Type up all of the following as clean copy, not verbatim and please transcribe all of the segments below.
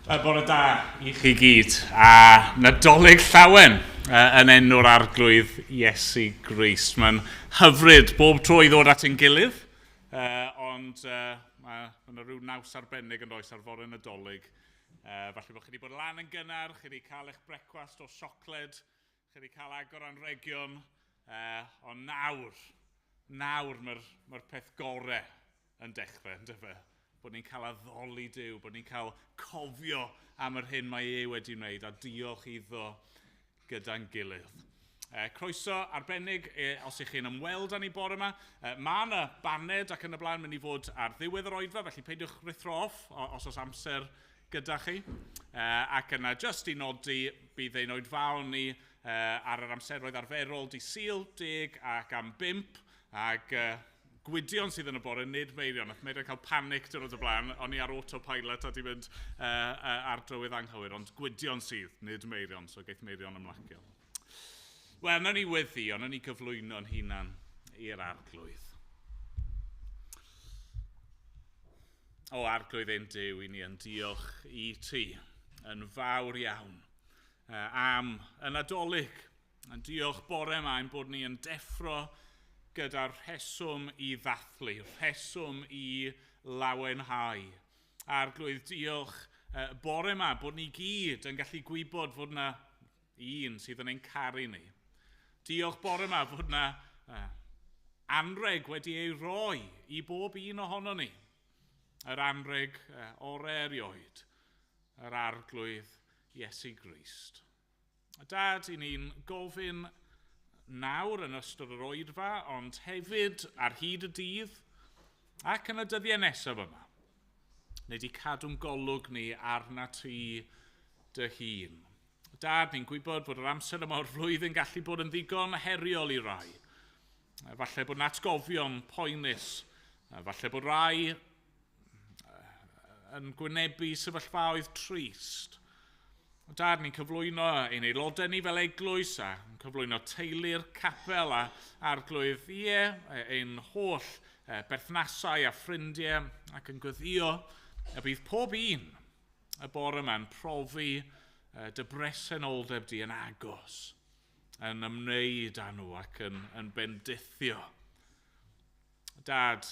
Bore da I chi gyd, a Nadolig llawen yn enw'r arglwydd Iesu Grist. Mae'n hyfryd bob tro I ddod at ein gilydd, ond mae yna rhyw naws arbennig yn oes ar fore Nadolig. Falle bod chi wedi bod lan yn gynnar, chi wedi cael eich brecwast o siocled, chi wedi cael agor anrhegion, ond nawr mae'r peth gorau yn dechrau, yn dyfa. Bod ni'n cael addoli Duw, bod ni'n cael cofio am yr hyn mae wedi wneud, a diolch iddo gyda'n gilydd. Croeso arbennig os ych chi'n ymweld â ni bore yma. Mae yna baned ac yn y blaen mynd I fod ar ddiwedd yr Oedfa, felly peidiwch rithro off os oes amser gyda chi. Ac yna jyst I nodi bydd ein oedfaon ni ar yr amseroedd arferol Dydd Sul 10 ac am 5 ac Gwydion sydd yn y bore, nid Meirion. Nath Meirion cael panic dyn nhw'n y blaen, o'n I ar autopilot a di mynd ar drywydd anghywir, ond Gwydion sydd, nid Meirion, so geith Meirion ymlacio. Wel, nawn ni weddio, nawn ni gyflwyno'n hunan i'r arglwydd. O arglwydd ein Duw, I ni yn diolch I ti, yn fawr iawn, am y Nadolig. Yn diolch bore yma ein bod ni yn deffro gyda'r rheswm I ddathlu, rheswm I lawenhau. Arglwydd diolch bore yma bod ni gyd yn gallu gwybod fod yna un sydd yn ein caru ni. Diolch bore yma fod yna anreg wedi ei roi I bob un ohono ni. Yr anreg orau erioed, yr arglwydd Iesu Grist. Dad, I ni'n gofyn nawr yn ystod yr Oedfa, ond hefyd ar hyd y dydd ac yn y dyddiau nesaf yma. Nid I cadw'n golwg ni arna ti dy hun. Dad, ni'n gwybod bod yr amser yma o'r flwyddyn gallu bod yn ddigon heriol I rai. Falle bod natgofion poenus. Falle bod rai yn gwynebu sefyllfaoedd trist. Dad, ni'n cyflwyno ein aelodau ni fel eglwys a cyflwyno teulu'r capel a arglwydd ein holl berthnasau a ffrindiau ac yn gweddio y bydd pob un y bore yma'n profi dy bresenoldeb di yn agos, yn ymwneud â nhw ac yn bendithio. Dad,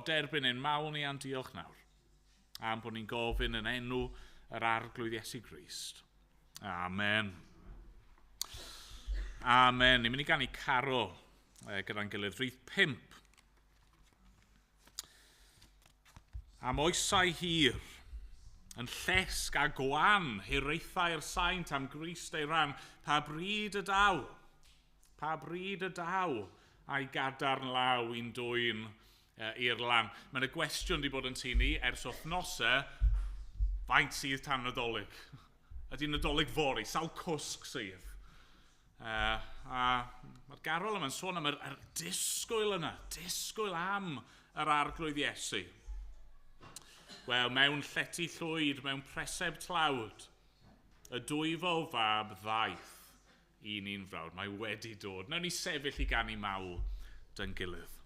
derbyn ein mawl ni a'n diolch nawr, am bod ni'n gofyn yn enw yr arglwydd Iesu Grist. Amen. Amen. Ni'n mynd I ganu caro gyda'n gilydd rhif 5. Am oesau hir, yn llesg a gwan, hiraethau'r saint am Grist ei ran, pa bryd y daw a'i gadarn law i'n dwyn i'r lan. Mae'n y gwestiwn di bod yn tu ni ers wythnosau, faint sydd tan Nadolig? Ydy Nadolig fori, sawl cwsg sydd? Mae'r garol yma'n sôn am yr disgwyl yna, disgwyl am yr arglwydd Iesu. Wel, mewn llety llwyd, mewn preseb tlawd, y dwyfol fab ddaeth un frawd. Mae wedi dod. Nawn ni sefyll I ganu mawl dy'n gilydd.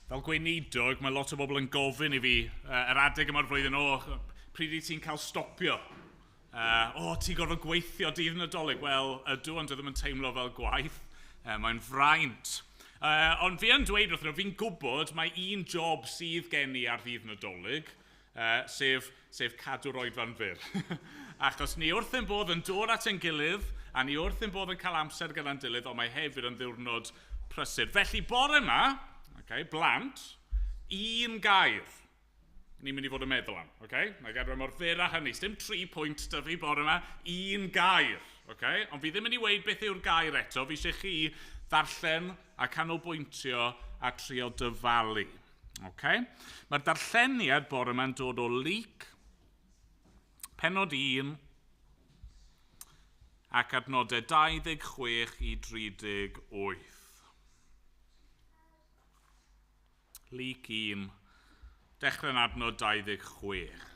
Fel gweinidog, mae lot o bobl yn gofyn i fi yr adeg yma'r flwyddyn pryd i ti'n cael stopio? Ti'n gorfod gweithio dydd Nadolig? Wel, ydw, ond ddim yn teimlo fel gwaith. Mae'n fraint. Ond fi yn dweud wrth nhw, fi'n gwybod mae un job sydd gen i ar ddydd Nadolig, sef cadw'r oedfa'n fyr. Achos ni wrth yn bodd yn dod at ein gilydd, a ni wrth yn bodd yn cael amser gyda'n gilydd, ond mae hefyd yn ddiwrnod prysur. Felly bore yma, blant, un gair ni'n mynd i fod yn meddwl am. Mae gair mor fyr a hynny. Dim 3 pwynt dy fi bore yma, un gair. Ond fi ddim yn ei weid beth yw'r gair eto. Fi eisiau chi ddarllen a canolbwyntio a trio dyfalu. Mae'r darlleniad bore yma'n dod o Lyc, pennod 1, ac adnodau 26 i 38. Lyc 1, dechrau'n adnod 26.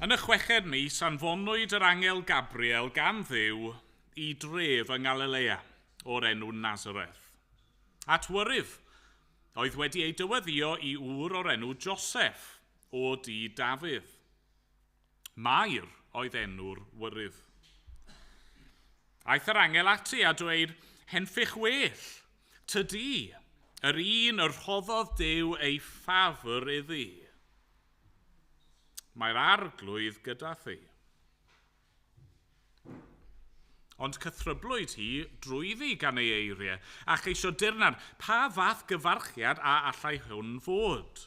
Yn y 6ed mis, anfonwyd yr angel Gabriel gan Dduw i dref yng Galilea o'r enw Nazareth. At wyrydd, oedd wedi ei dyweddio i ŵr o'r enw Joseph o dŷ Dafydd. Mair oedd enw'r wyrydd. Aeth yr angel ati a dweud, henffych well, tydi, yr un yr rhoddodd Duw ei ffafr iddi. Mae'r arglwydd gyda thi. Ond cythryblwyd hi drwyddi gan ei eiriau, a cheisio dirnad pa fath gyfarchiad a allai hwn fod.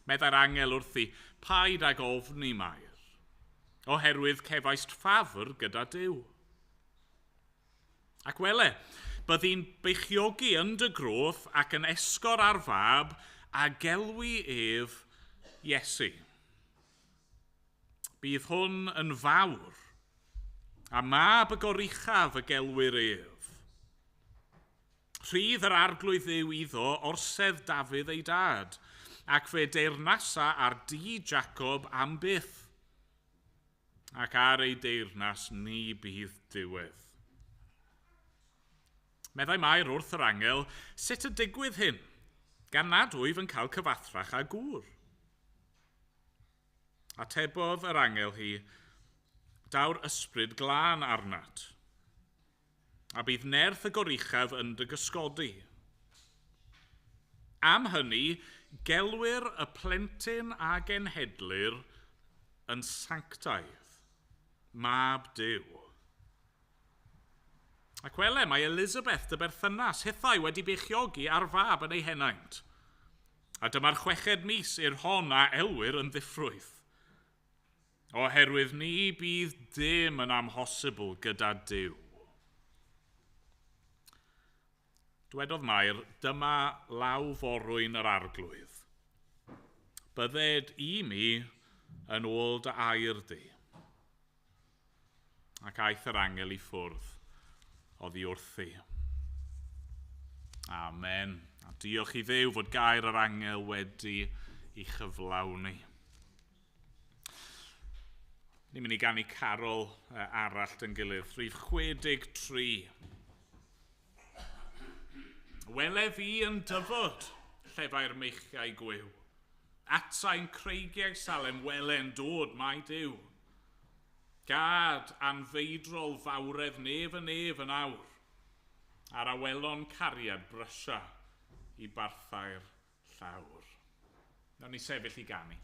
Meddai'r angel wrthi, paid ag ofni Mair, oherwydd cefais ffafr gyda Duw. Ac wele, byddi'n beichiogi yn dy groth ac yn esgor ar fab a gelwi ef Iesu. Bydd hwn yn fawr, a mab y goruchaf y gelwyr ef. Rhydd yr arglwydd Dduw iddo orsedd Dafydd ei dad, ac fe deyrnasa ar dŷ Jacob am byth, ac ar ei deyrnas ni bydd diwedd. Meddai Mair wrth yr angel, sut y digwydd hyn, gan nad wyf yn cael cyfathrach a gŵr. Atebodd yr angel hi, daw'r ysbryd glân arnat, a bydd nerth y goruchaf yn dy gysgodi. Am hynny, gelwir y plentyn a genhedlir yn sanctaidd, mab Duw. Ac wele, mae Elizabeth dy berthynas hithau wedi beichiogi ar fab yn ei henaint. A dyma'r 6ed mis i'r hon a elwyr yn ddiffrwydd. Oherwydd ni bydd dim yn amhosibl gyda Duw. Dwedodd Mair, dyma law forwyn yr arglwydd. Bydded i mi yn ôl dy air di. Ac aeth yr angel i ffwrdd oddi wrthi. Amen. A diolch i Dduw fod gair yr angel wedi i chyflawni. Ni'n mynd i ganu carol arall yn gilydd. Rhif 63. Wele fi yn dyfod llefau'r meichiau gwyw. Atau'n creigiau Salem wele'n dod mai Duw. Gad anfeidrol fawredd nef yn awr, ar awelon cariad brysia i barthau'r llawr. Nawr ni sefyll i ganu.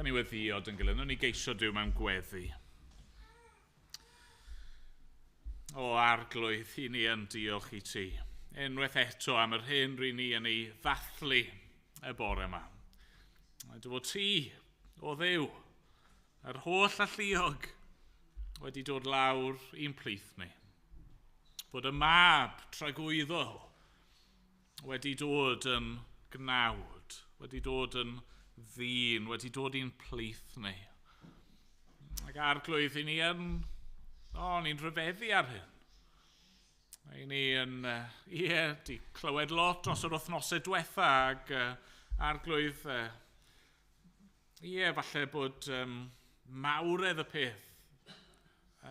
ni weddiod yn gilydd, ni geisio Duw mewn gweddi. O arglwydd, i ni yn diolch i ti. Unwaith eto am yr hyn rydyn ni yn ei ddathlu y bore yma. Dy fod ti, o Dduw, yr holl alluog wedi dod lawr i'n plith ni. Bod y mab tragwyddol wedi dod yn gnawd, wedi dod yn ddyn, wedi dod i'n plith ni. Ac arglwydd, i ni yn, ni'n rhyfeddu ar hyn. I ni yn, di clywed lot dros yr wythnosau diwetha ac arglwydd, falle bod mawredd y peth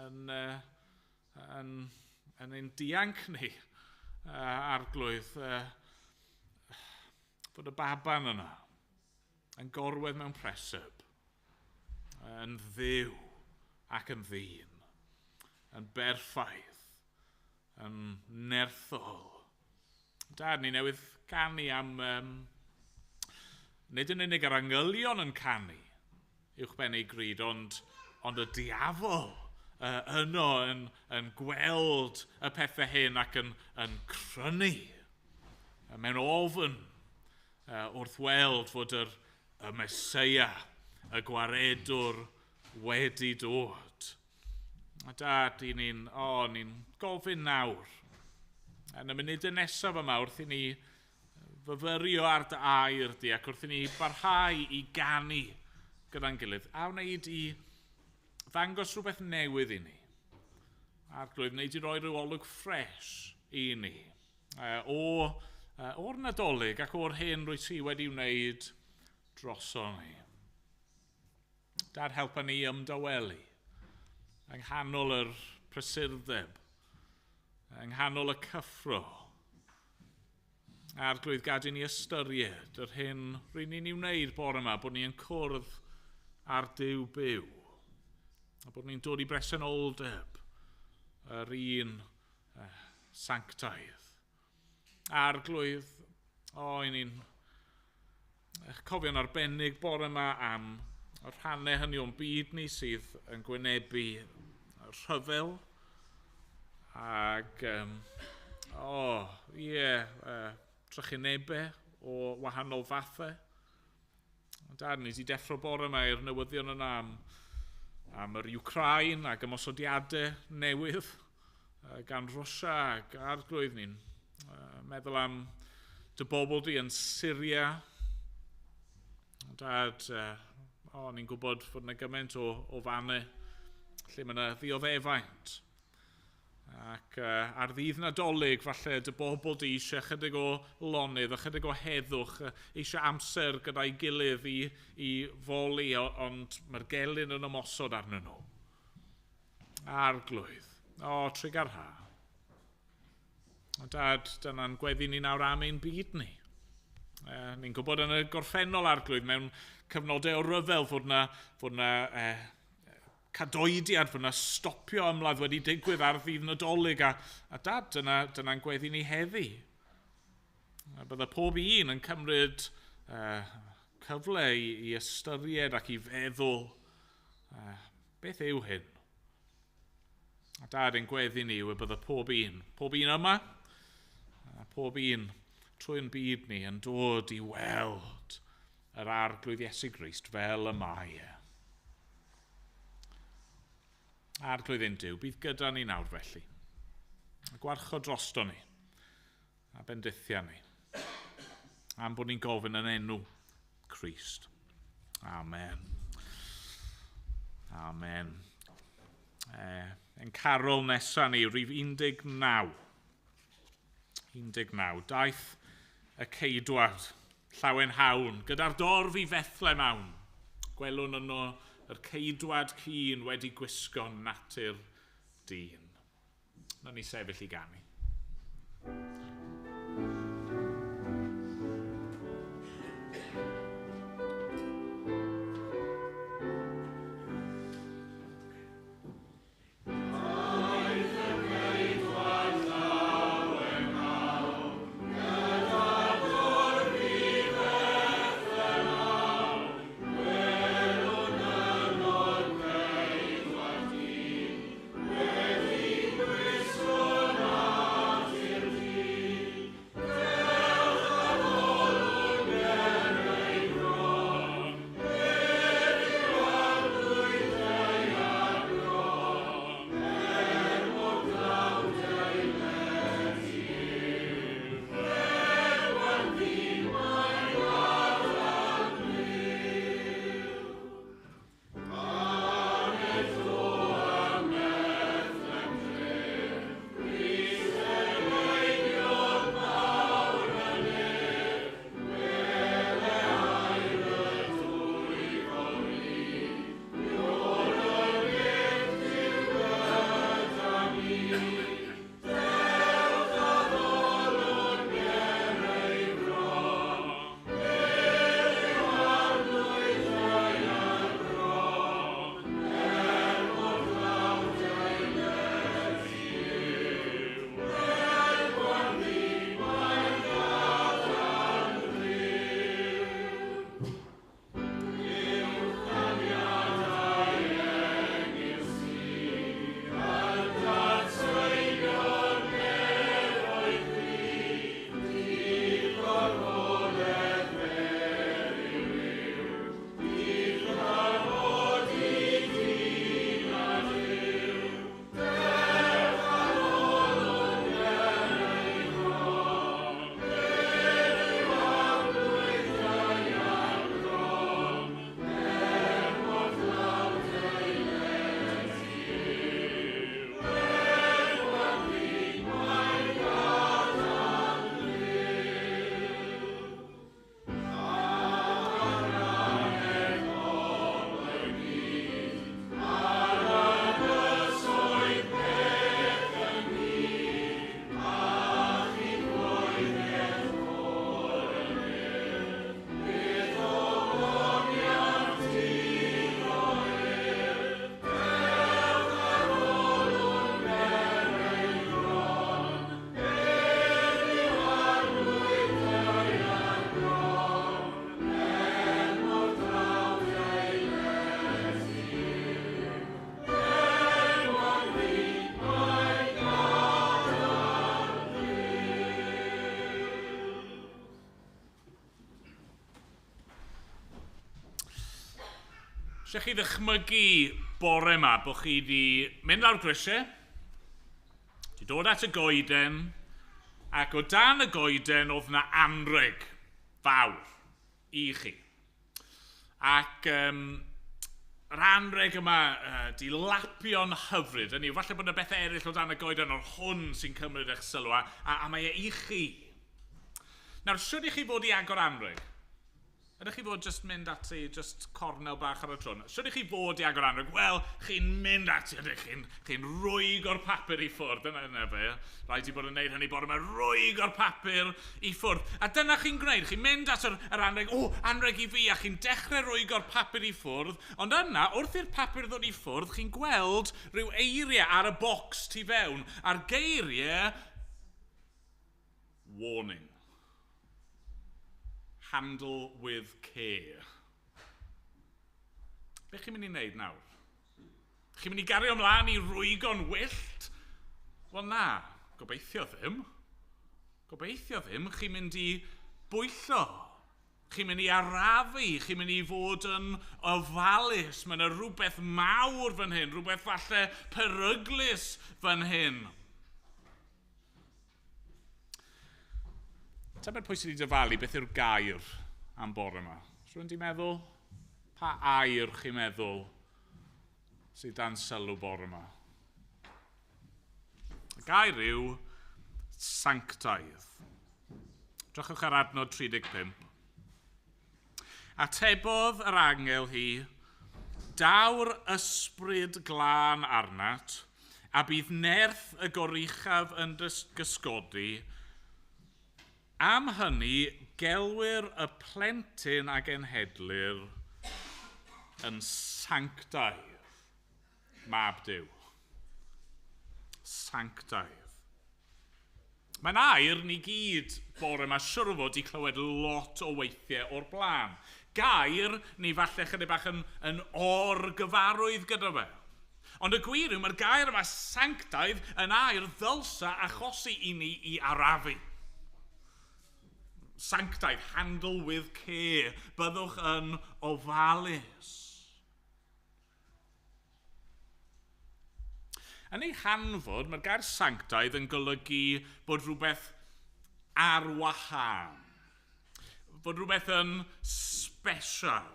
yn ein dianc ni, arglwydd, bod y baban yna yn gorwedd mewn preswyl, yn dduw ac yn ddyn, yn berffaith, yn nerthol. Dad, ni newydd canu am, nid yn unig yr angylion yn canu uwch ben ei gryd, ond y diafol yno yn gweld y pethau hyn ac yn crynu mewn ofn wrth weld fod y Meseia, y gwaredwr wedi dod. A Dad, ni'n gofyn nawr, yn y munudau nesaf yma wrth i ni fyfyrio ar dy air di ac wrth i ni barhau i ganu gyda'n gilydd, a wneud i ddangos rhywbeth newydd i ni. Arglwydd, wneud i roi rhyw olwg ffres i ni. O'r Nadolig ac o'r hyn rwy ti wedi wneud droso ni. Dad, helpa ni ymdawelu yng nghanol yr prysurdeb, yng nghanol y cyffro. Arglwydd, gad i ni ystyried yr hyn rydyn ni'n wneud bore yma, bod ni'n cwrdd ar Duw byw, a bod ni'n dod i bresenoldeb yr un sanctaidd. Arglwydd, i ni'n cofio'n arbennig bore yma am y rhannau hynny o'n byd ni sydd yn gwynebu rhyfel ac trychinebau o wahanol fathau. Dad, ni wedi deffro bore yma i'r newyddion yna am yr Ukraine ac ymosodiadau newydd gan Rwsia ac arglwydd ni'n meddwl am dy bobl di yn Syria. Dad, ni'n gwybod fod yna gymaint o fannau lle mae yna ddioddefaint. Ac ar ddydd Nadolig, falle dy bobl di eisiau chydig o lonydd, a chydig o heddwch, eisiau amser gyda'i gilydd i foli, ond mae'r gelyn yn ymosod arnyn nhw. Arglwydd, trigar ha. Dad, dyna'n gweddi ni nawr am ein byd ni. Ni'n gwybod yn y gorffennol, arglwydd, mewn cyfnodau o ryfel fod na cadoediad, fod na stopio ymladd wedi digwydd ar ddydd Nadolig, a Dad, dyna'n gweddi ni heddi. Bydda pob un yn cymryd cyfle i ystyried ac i feddwl beth yw hyn. A Dad, ein gweddi ni yw y bydda pob un yma, pob un trwy'n byd ni yn dod i weld yr arglwydd Iesu Grist fel y mae e. Arglwydd ein Duw, bydd gyda ni nawr felly. A gwarchod drosto ni, a bendithia ni, am bod ni'n gofyn yn enw Crist. Amen. Amen. Yn carol nesaf ni, rhif 19. Daeth y ceidwad, llawen hawn, gyda'r dorf i fethle mawn. Gwelwn yno yr ceidwad cyn wedi gwisgo natur dyn. Na ni sefyll i ganu. Gwelwn Lle chi ddychmygu bore yma bod chi wedi mynd lawr grisiau, wedi dod at y goeden, ac o dan y goeden oedd yna anreg fawr i chi. Ac yr anreg yma di lapio'n hyfryd. Hynny yw, falle bod yna bethau eraill o dan y goeden o'r hwn sy'n cymryd eich sylw, a mae e i chi. Nawr, siwr i chi fod i agor anreg? Ydych chi fod jyst mynd ati, jyst cornel bach ar y trwn? Siwr i chi fod i agor anreg? Wel, chi'n mynd ati, ydych chi'n rwygo'r papur i ffwrdd. Dyna fe. Rhaid i bod yn neud hynny bod yma rwygo'r papur i ffwrdd. A dyna chi'n gwneud. Chi'n mynd at yr anreg, anreg i fi, a chi'n dechrau rwygo'r papur i ffwrdd. Ond yna, wrth i'r papur ddod i ffwrdd, chi'n gweld rhyw eiriau ar y bocs tu fewn. A'r geiriau, warning. Handle with care. Be chi'n mynd i wneud nawr? Chi'n mynd i gario ymlaen i rwygo'n wyllt? Wel na, gobeithio ddim. Gobeithio ddim, chi'n mynd i bwyllo. Chi'n mynd i arafu, chi'n mynd i fod yn ofalus. Mae yna rhywbeth mawr fan hyn, rhywbeth falle peryglus fan hyn. Ta'n pwy sydd wedi dyfalu, beth yw'r gair am bore yma? Rwy'n di meddwl, pa air chi'n meddwl sydd dan sylw bore yma? Y gair yw sanctaidd. Drychwch ar adnod 35. Atebodd yr angel hi, daw'r ysbryd glân arnat, a bydd nerth y goruchaf yn gysgodi. Am hynny, gelwir y plentyn ag enhedlir yn sanctaidd. Mab Duw. Sanctaidd. Mae'n air ni gyd bore yma siwr o fod i clywed lot o weithiau o'r blaen. Gair ni falle chydig bach yn or-gyfarwydd gyda fe. Ond y gwir yw, mae'r gair yma sanctaidd yn air ddylsa achosi i ni i arafu. Sanctaidd, handle with care, byddwch yn ofalus. Yn ei hanfod, mae'r gair sanctaidd yn golygu bod rhywbeth ar wahân. Bod rhywbeth yn special.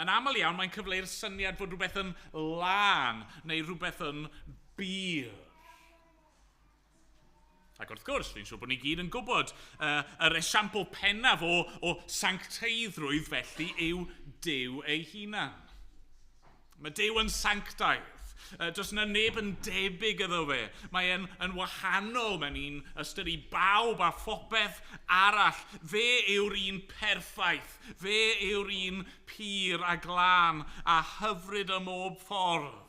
Yn aml iawn, mae'n cyfleu'r syniad bod rhywbeth yn lân neu rhywbeth yn bir. Ac wrth gwrs, fi'n siŵr bod ni gyd yn gwybod, yr esiampl pennaf o sancteiddrwydd felly yw Duw ei hunan. Mae Duw yn sanctaidd. Does yna neb yn debyg iddo fe. Mae yn wahanol, mae'n un ystyr i bawb a phopeth arall. Fe yw'r un perffaith. Fe yw'r un pur a glân a hyfryd ym mob ffordd.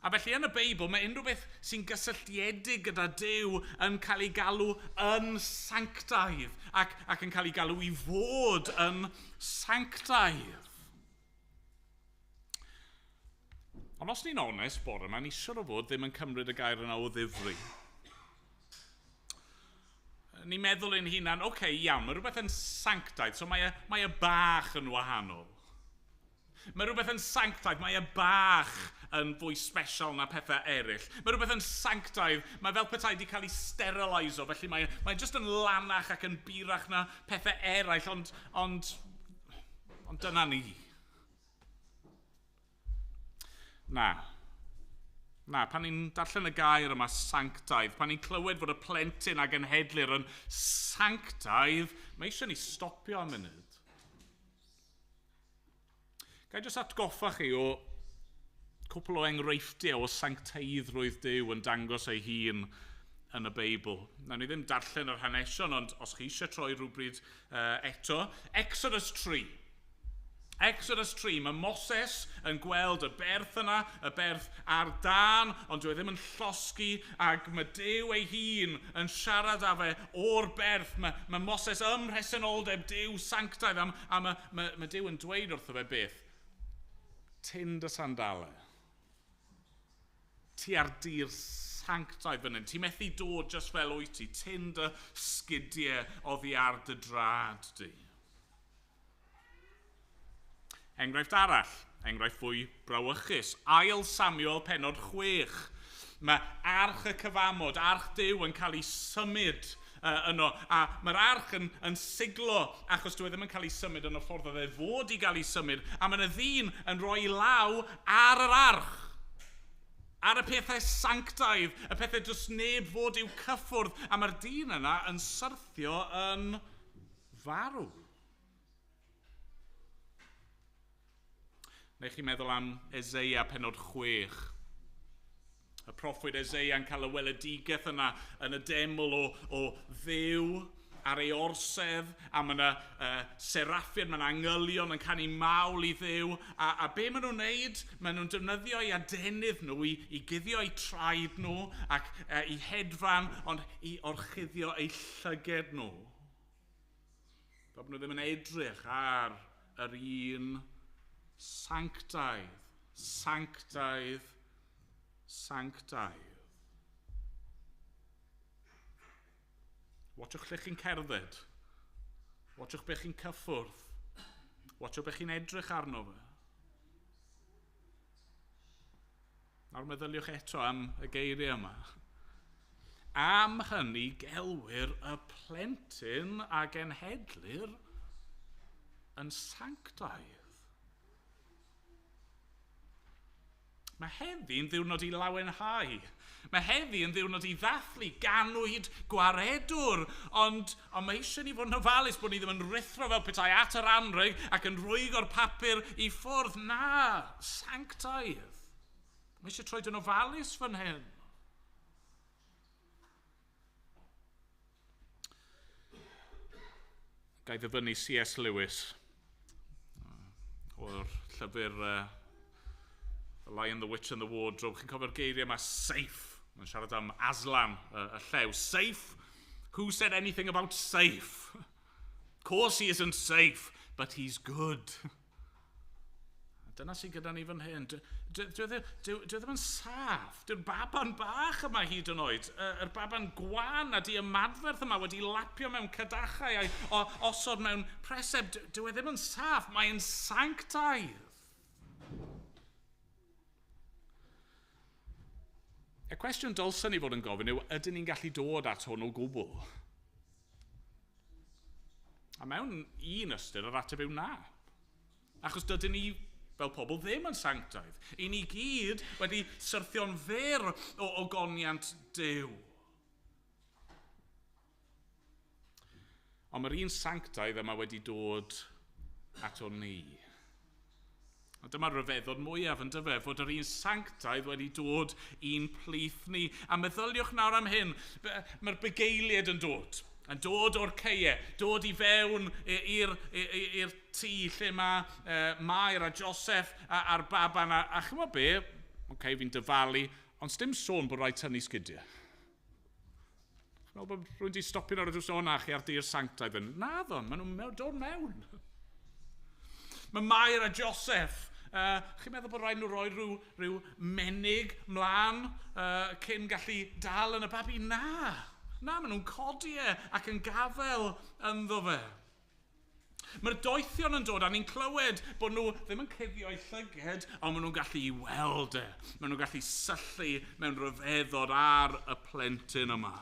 A felly yn y Beibl, mae unrhyw beth sy'n gysylltiedig gyda Duw yn cael ei galw yn sanctaidd ac yn cael ei galw i fod yn sanctaidd. Ond os ni'n onest bore yma, ni siwr o fod ddim yn cymryd y gair yna o ddifri. Ni'n meddwl ein hunan, iawn, mae rhywbeth yn sanctaidd, so mae e bach yn wahanol. Mae rhywbeth yn sanctaidd, mae e bach yn fwy special na pethau eraill. Mae rhywbeth yn sanctaidd, mae fel petai wedi cael ei steriliso, felly mae jyst yn lanach ac yn birach na pethau eraill, ond dyna ni. Na, pan ni'n darllen y gair yma sanctaidd, pan ni'n clywed fod y plentyn ag enhedlir yn sanctaidd, mae eisiau ni stopio am munud. Ga i jyst atgoffa chi o cwpl o enghreifftiau o sancteiddrwydd Duw yn dangos ei hun yn y Beibl. Nawn ni ddim darllen yr hanesion, ond os chi eisiau troi rhywbryd eto. Exodus 3. Exodus 3, mae Moses yn gweld y berth yna, y berth ar dan, ond dwi ddim yn llosgi, ac mae Duw ei hun yn siarad â fe o'r berth. Mae Moses ym mhresenoldeb Duw sanctaidd, a mae Duw yn dweud wrtho fe beth. Tind y sandalau. Ti ar dir sanctaidd fan hyn. Ti methu dod just fel wyt ti. Tind y sgidiau oddi ar dy drad di. Enghraifft arall, enghraifft fwy brawychus, ail Samuel pennod 6. Mae arch y cyfamod, arch Duw yn cael ei symud yno, a mae'r arch yn siglo achos dwi ddim yn cael ei symud yn y ffordd oedd e fod i gael ei symud, a mae yna ddyn yn rhoi law ar yr arch, ar y pethau sanctaidd, y pethau dros neb fod i'w cyffwrdd, a mae'r dyn yna yn syrthio yn farw. Neu chi'n meddwl am Eseia pennod 6. Y proffwyd Eseia yn cael y weledigaeth yna yn y deml o ddew ar ei orsedd, a mae yna seraffin, mae yna angylion yn canu mawl i ddew, a be maen nhw'n wneud? Maen nhw'n defnyddio ei adenydd nhw i guddio eu traed nhw ac i hedfan, ond i orchuddio eu llyged nhw. Bod nhw ddim yn edrych ar yr un sanctaidd, sanctaidd, sanctaidd. Watchwch lle chi'n cerdded. Watchwch be chi'n cyffwrdd. Watchwch be chi'n edrych arno fe. Nawr meddyliwch eto am y geiriau yma. Am hynny gelwir y plentyn a genhedlir yn sanctaidd. Mae heddi'n ddiwrnod i lawenhau. Mae heddi yn ddiwrnod i ddathlu ganwyd gwaredwr, ond mae eisiau ni fod yn ofalus bod ni ddim yn rithro fel petai at yr anrheg ac yn rwygo'r papur i ffwrdd. Na, sanctaidd. Mae eisiau troed yn ofalus fan hyn. Gai ddyfynnu C.S. Lewis o'r llyfr The Lion, the Witch and the Wardrobe. Chi'n cofio'r geiriau yma, safe. Mae'n siarad am Aslan, y llew. Safe? Who said anything about safe? Of course he isn't safe, but he's good. Dyna sy'n gyda ni fan hyn. Dwi ddim yn saff. Dyw'r baban bach yma hyd yn oed. Yr baban gwan a di ymadferth yma wedi lapio mewn cydachau a osod mewn preseb. Dwi ddim yn saff. Mae'n sanctaidd. Y cwestiwn dylsyn ni fod yn gofyn yw, ydyn ni'n gallu dod at hwn o gwbl? A mewn un ystyr yr ateb yw na. Achos dydyn ni fel pobl ddim yn sanctaidd. I ni gyd wedi syrthio'n fyr o ogoniant Duw. Ond mae'r un sanctaidd yma wedi dod ato ni. A dyma'r ryfeddod mwyaf yn dyfe, fod yr un sanctaidd wedi dod i'n plith ni. A meddyliwch nawr am hyn, mae'r bugeiliad yn dod o'r ceie, dod i fewn i'r tŷ lle mae Mair a Joseph a'r baban. A chymod be, fi'n dyfalu, ond dim sôn bod rhaid tynnu sgidiau. Chymod bod rhywun wedi stopio ar y drws o'na chi ar dir sanctaidd yn, naddo, maen nhw'n dod mewn. Mae Mair a Joseph, chi'n meddwl bod rhaid nhw roi rhyw menig mlaen cyn gallu dal yn y babi? Na, maen nhw'n codi ac yn gafel ynddo fe. Mae'r doethion yn dod, a ni'n clywed bod nhw ddim yn cuddio eu llyged, ond maen nhw'n gallu ei weld Maen nhw'n gallu syllu mewn ryfeddod ar y plentyn yma.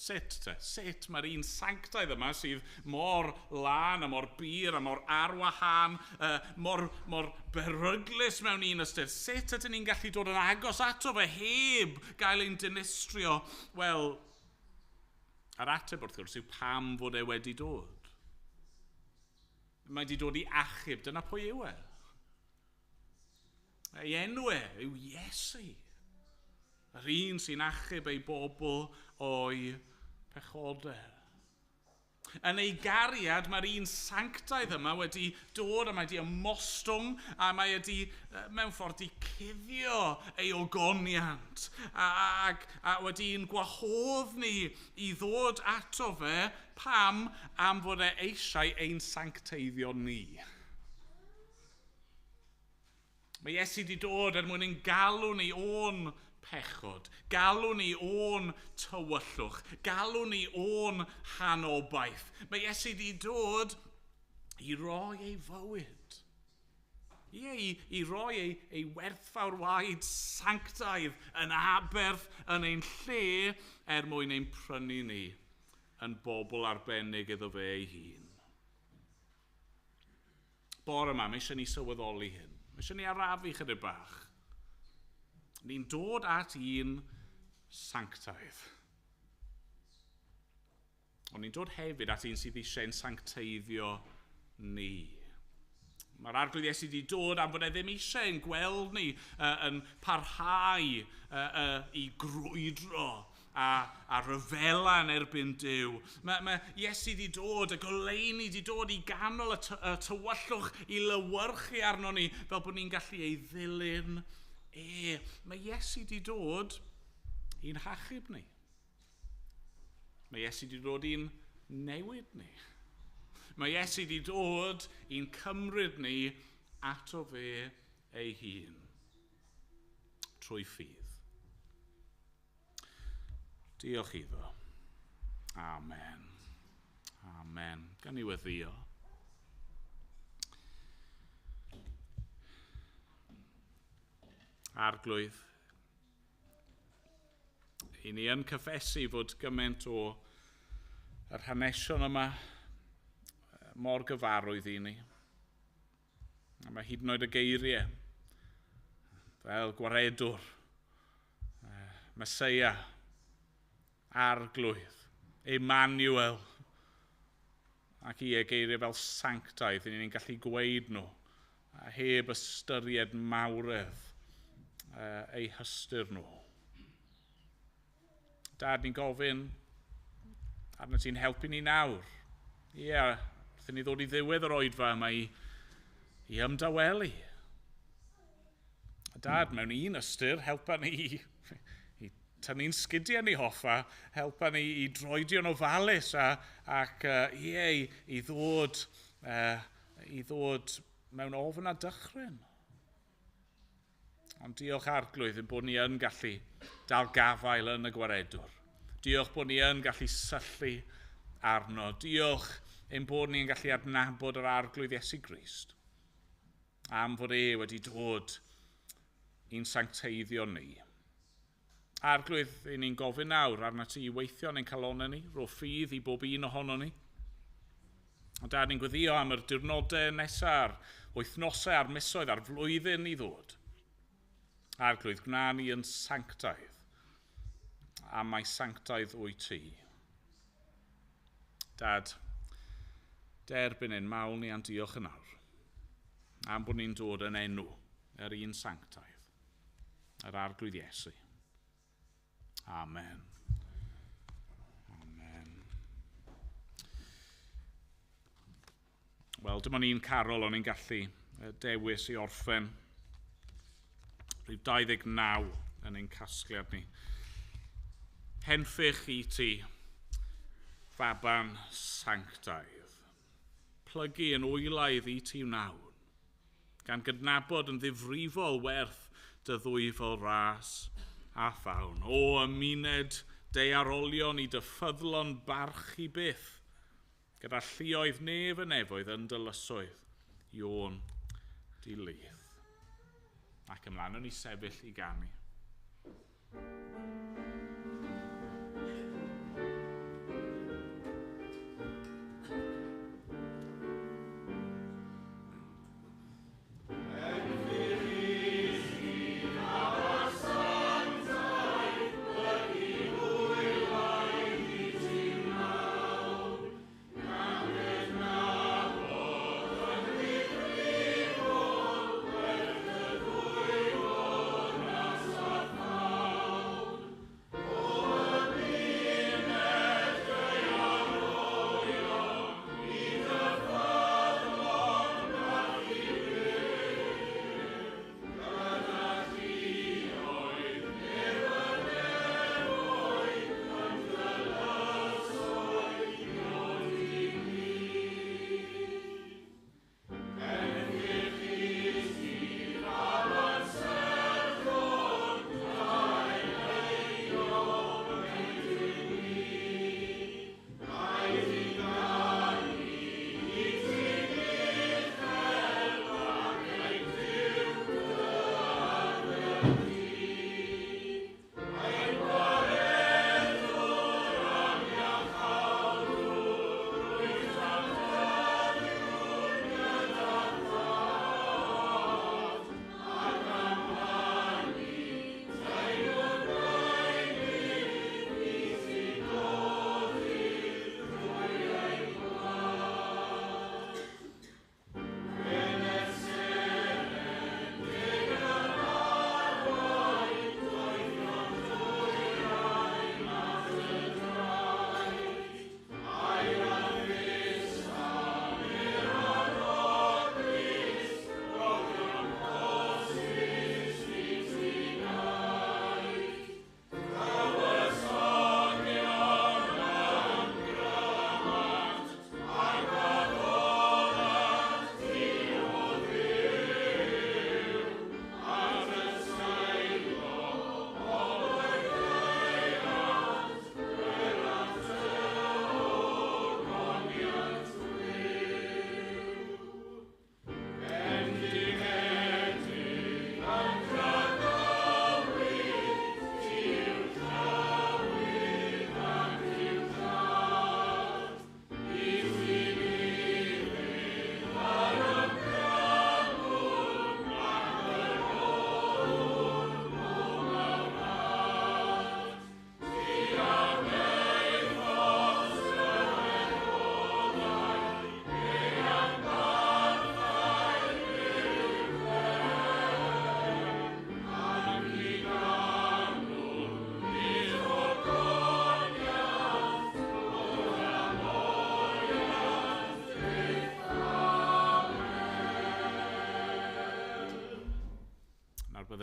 Sut mae'r un sanctaidd yma sydd mor lan a mor bir a mor arwahan, mor beryglus mewn un ystyr. Sut ydyn ni'n gallu dod yn agos ato fe heb gael ein dinistrio? Wel, yr ateb wrth gwrs yw pam fod e wedi dod. Mae wedi dod i achub, dyna pwy yw e. Ei enw yw Iesu. Yr un sy'n achub ei bobl o'i pechodau. Yn ei gariad, mae'r un sanctaidd yma wedi dod a mae wedi ymostwng a mae wedi mewn ffordd i cuddio ei ogoniant a wedi'n gwahodd ni i ddod ato fe pam am fod eisiau ein sancteiddio ni. Mae Iesu wedi dod mwyn ein galw ni o'n pechod. Galw ni o'n tywyllwch. Galw ni o'n hanobaeth. Mae Iesu wedi dod i roi ei fywyd. I roi ei werthfawr waed sanctaidd yn aberth yn ein lle mwyn ein prynu ni yn bobl arbennig iddo fe ei hun. Bore yma, mae eisiau ni sylweddoli hyn. Mae eisiau ni arafu chydig bach. Ni'n dod at un sanctaidd. Ond ni'n dod hefyd at un sydd eisiau'n sancteiddio ni. Mae'r arglwydd Iesu wedi dod am fod e ddim eisiau yn gweld ni yn parhau i grwydro a ryfela yn erbyn Duw. Mae Iesu wedi dod, y goleuni wedi dod i ganol y tywyllwch i lywyrchu arno ni fel bod ni'n gallu ei ddilyn. Mae Iesu wedi dod i'n hachub ni. Mae Iesu wedi dod i'n newid ni. Mae Iesu wedi dod i'n cymryd ni ato fe ei hun trwy ffydd. Diolch iddo. Amen. Amen. Gan i weddio. Arglwydd. I ni yn cyffesu fod gymaint o yr hanesion yma mor gyfarwydd i ni. A mae hyd yn oed y geiriau fel gwaredwr, Meseia, arglwydd, Emmanuel, ac i geiriau fel sanctaidd, ni'n gallu gweud nhw, a heb ystyried mawredd eu hystyr nhw. Dad, ni'n gofyn arno ti'n helpu ni nawr. Wrthyn ni ddod i ddiwedd yr oedfa yma i ymdawelu. Dad, mewn un ystyr, helpa ni i tynnu'n sgidiau ni hoffa, helpa ni i droedio'n ofalus ac i ddod mewn ofn a dychryn. Ond diolch arglwydd yn bod ni yn gallu dal gafael yn y gwaredwr. Diolch bod ni yn gallu syllu arno. Diolch ein bod ni'n gallu adnabod yr arglwydd Iesu Grist. Am fod wedi dod i'n sancteiddio ni. Arglwydd ni'n gofyn nawr arna ti i weithio yn ein calonau ni, ro ffydd i bob un ohono ni. Ond Dad, ni'n gweddio am yr diwrnodau nesaf, wythnosau a'r misoedd a'r flwyddyn i ddod. Arglwydd, gwna ni yn sanctaidd, a mae sanctaidd o'i ti. Dad, derbyn ein mawl ni a'n diolch yn awr, am bod ni'n dod yn enw yr un sanctaidd, yr arglwydd Iesu. Amen. Amen. Wel, dyma ni'n carol o'n i'n gallu dewis i orffen rhif 29 yn ein casgliad ni. Henffych i ti, faban sanctaidd. Plygu yn wylaidd i ti wnawn, gan gydnabod yn ddifrifol werth dy ddwyfol ras a llawn. O ymuned dearolion i dy ffyddlon barch i byth, gyda lluoedd nef y nefoedd yn dylysoedd, Iôn dilydd. Ac ymlaen o'n i sefyll i ganu.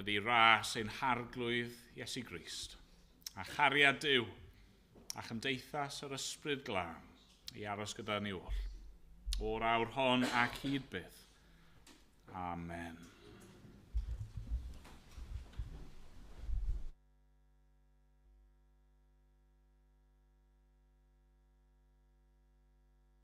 ydy ras ein harglwydd Iesu Grist, a chariad Duw, a chymdeithas yr ysbryd glân i aros gyda ni oll, o'r awr hon ac hyd byth. Amen.